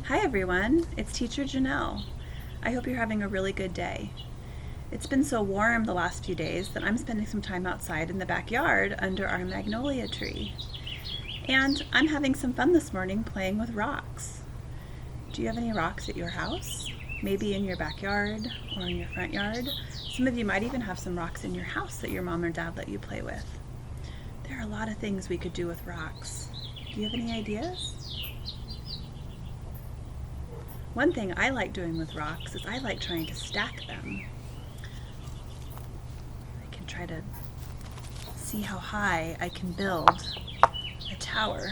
Hi everyone, it's Teacher Janelle. I hope you're having a really good day. It's been so warm the last few days that I'm spending some time outside in the backyard under our magnolia tree. And I'm having some fun this morning playing with rocks. Do you have any rocks at your house? Maybe in your backyard or in your front yard? Some of you might even have some rocks in your house that your mom or dad let you play with. There are a lot of things we could do with rocks. Do you have any ideas? One thing I like doing with rocks is I like trying to stack them. I can try to see how high I can build a tower.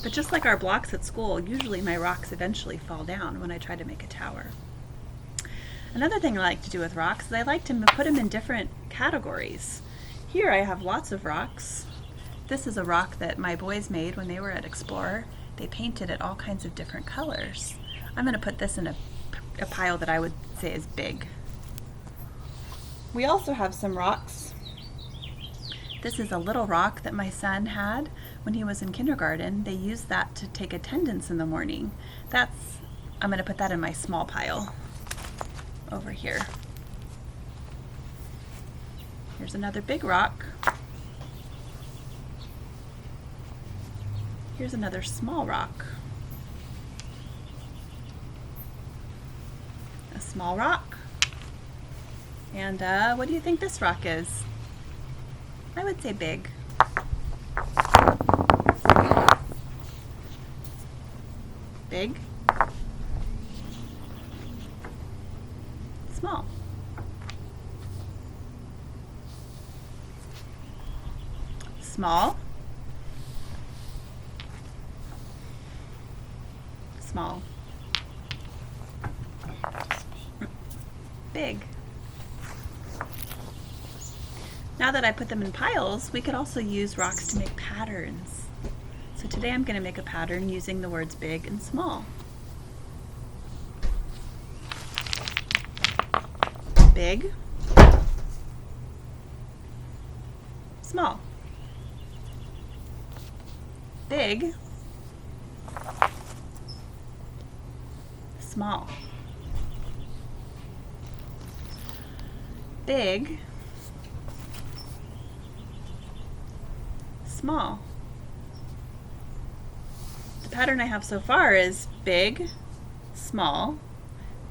But just like our blocks at school, usually my rocks eventually fall down when I try to make a tower. Another thing I like to do with rocks is I like to put them in different categories. Here I have lots of rocks. This is a rock that my boys made when they were at Explorer. They painted it all kinds of different colors. I'm going to put this in a pile that I would say is big. We also have some rocks. This is a little rock that my son had when he was in kindergarten. They used that to take attendance in the morning. I'm going to put that in my small pile over here. Here's another big rock. Here's another small rock. A small rock. And what do you think this rock is? I would say big. Big. Small. Small. Small. Big. Now that I put them in piles, we could also use rocks to make patterns. So today I'm going to make a pattern using the words big and small. Big. Small. Big. Small. Big. Small. The pattern I have so far is big, small,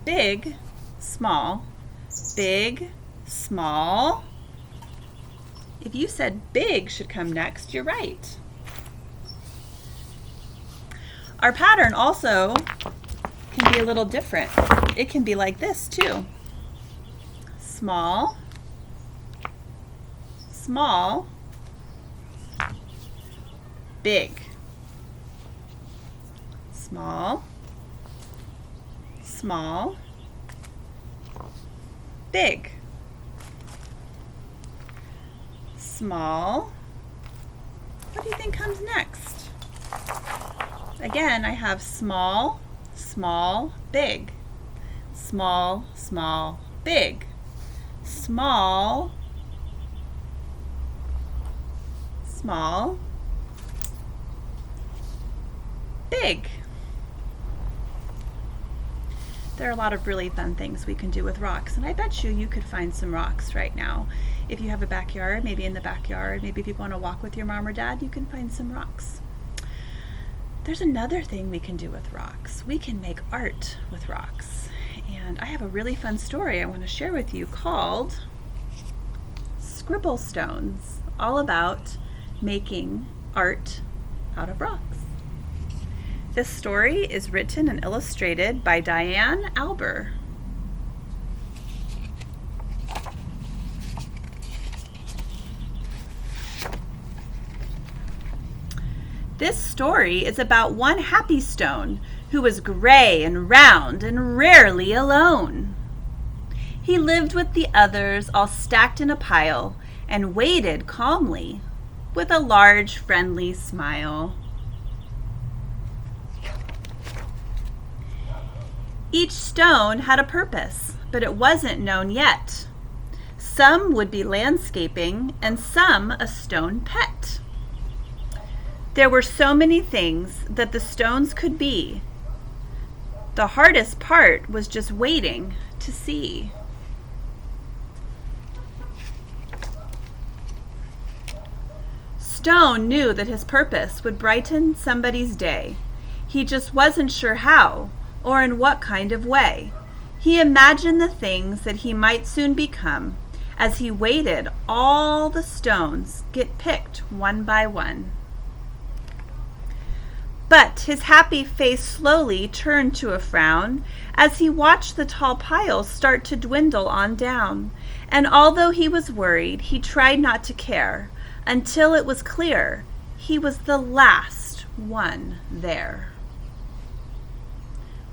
big, small, big, small. If you said big should come next, you're right. Our pattern also can be a little different. It can be like this too. Small, small, big. Small, small, big. Small. What do you think comes next? Again, I have small, small, big. Small, small, big. Small, small, big. There are a lot of really fun things we can do with rocks, and I bet you could find some rocks right now. If you have a backyard, maybe in the backyard, maybe if you go on a walk with your mom or dad, you can find some rocks. There's another thing we can do with rocks. We can make art with rocks. And I have a really fun story I want to share with you called Scribble Stones, all about making art out of rocks. This story is written and illustrated by Diane Alber. This story is about one happy stone who was gray and round and rarely alone. He lived with the others all stacked in a pile and waited calmly with a large friendly smile. Each stone had a purpose, but it wasn't known yet. Some would be landscaping, and some a stone pet. There were so many things that the stones could be. The hardest part was just waiting to see. Stone knew that his purpose would brighten somebody's day. He just wasn't sure how, or in what kind of way. He imagined the things that he might soon become as he waited all the stones get picked one by one. But his happy face slowly turned to a frown as he watched the tall piles start to dwindle on down. And although he was worried, he tried not to care until it was clear he was the last one there.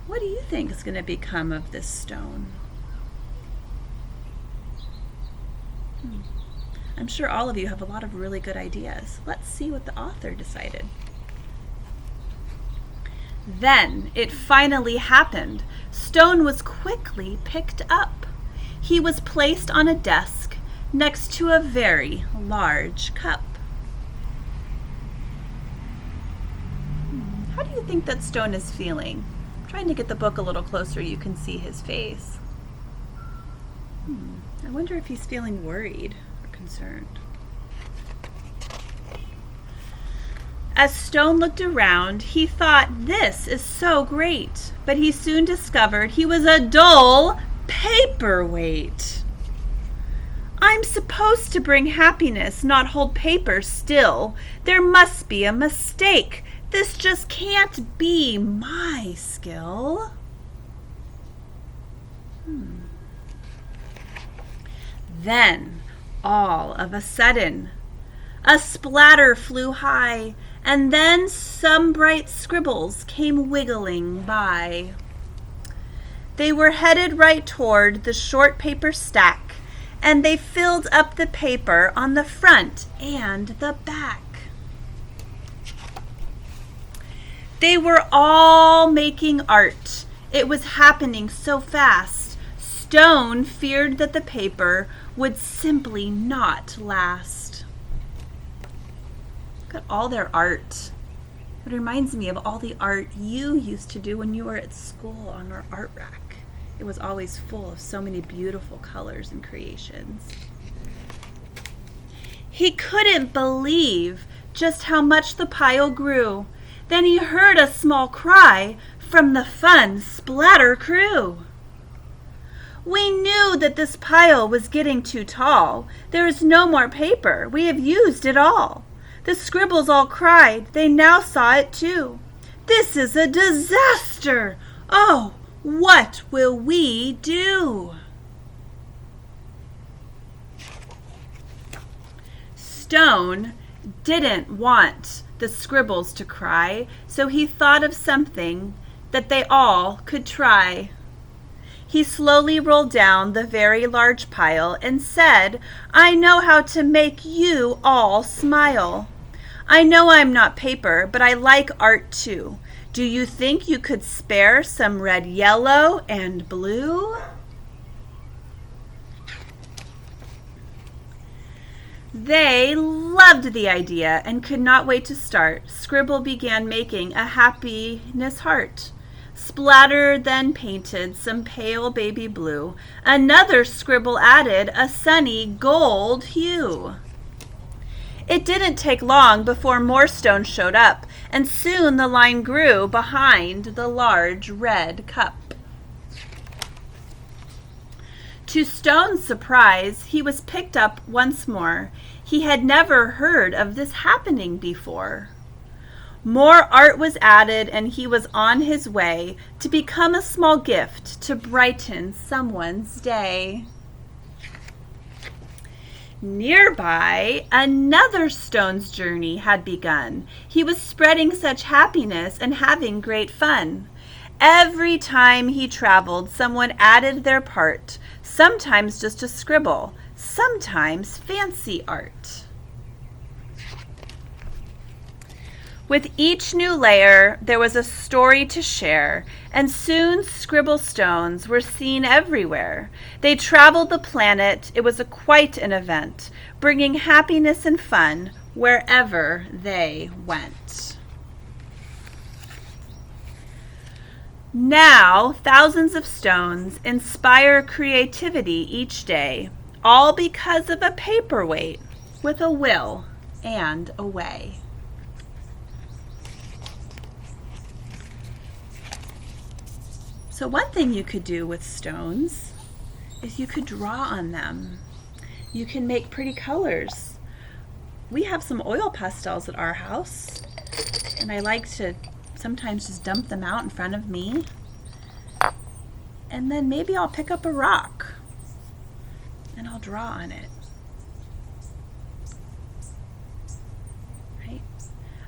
What do you think is going to become of this stone? I'm sure all of you have a lot of really good ideas. Let's see what the author decided. Then it finally happened. Stone was quickly picked up. He was placed on a desk next to a very large cup. How do you think that Stone is feeling? I'm trying to get the book a little closer, you can see his face. I wonder if he's feeling worried or concerned. As Stone looked around, he thought, this is so great. But he soon discovered he was a dull paperweight. I'm supposed to bring happiness, not hold paper still. There must be a mistake. This just can't be my skill. Then, all of a sudden, a splatter flew high, and then some bright scribbles came wiggling by. They were headed right toward the short paper stack, and they filled up the paper on the front and the back. They were all making art. It was happening so fast. Stone feared that the paper would simply not last. Look at all their art. It reminds me of all the art you used to do when you were at school on our art rack. It was always full of so many beautiful colors and creations. He couldn't believe just how much the pile grew. Then he heard a small cry from the fun splatter crew. We knew that this pile was getting too tall. There is no more paper. We have used it all. The scribbles all cried. They now saw it too. This is a disaster. Oh, what will we do? Stone didn't want the scribbles to cry, so he thought of something that they all could try. He slowly rolled down the very large pile and said, I know how to make you all smile. I know I'm not paper, but I like art too. Do you think you could spare some red, yellow, and blue? They loved the idea and could not wait to start. Scribble began making a happiness heart. Splatter then painted some pale baby blue. Another scribble added a sunny gold hue. It didn't take long before more stones showed up, and soon the line grew behind the large red cup. To Stone's surprise, he was picked up once more. He had never heard of this happening before. More art was added, and he was on his way to become a small gift to brighten someone's day. Nearby, another Stone's journey had begun. He was spreading such happiness and having great fun. Every time he traveled, someone added their part, sometimes just a scribble, sometimes fancy art. With each new layer, there was a story to share, and soon Scribble Stones were seen everywhere. They traveled the planet. It was quite an event, bringing happiness and fun wherever they went. Now, thousands of stones inspire creativity each day, all because of a paperweight with a will and a way. So one thing you could do with stones is you could draw on them. You can make pretty colors. We have some oil pastels at our house, and I like to sometimes just dump them out in front of me. And then maybe I'll pick up a rock and I'll draw on it. Right?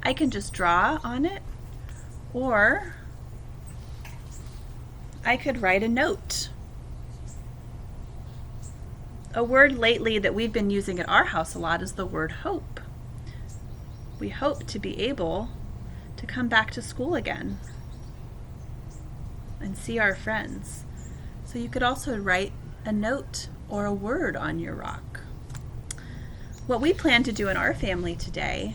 I can just draw on it, or I could write a note. A word lately that we've been using at our house a lot is the word hope. We hope to be able to come back to school again and see our friends. So you could also write a note or a word on your rock. What we plan to do in our family today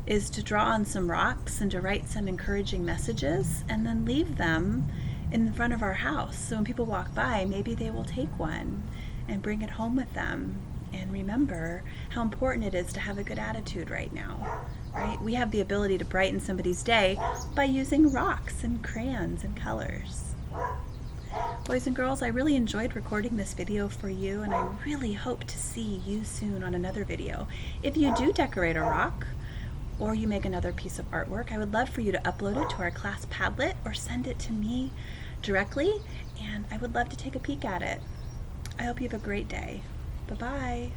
is to draw on some rocks and to write some encouraging messages and then leave them in front of our house. So when people walk by, maybe they will take one and bring it home with them and remember how important it is to have a good attitude right now, right? We have the ability to brighten somebody's day by using rocks and crayons and colors. Boys and girls, I really enjoyed recording this video for you, and I really hope to see you soon on another video. If you do decorate a rock, or you make another piece of artwork, I would love for you to upload it to our class Padlet or send it to me directly, and I would love to take a peek at it. I hope you have a great day. Bye-bye.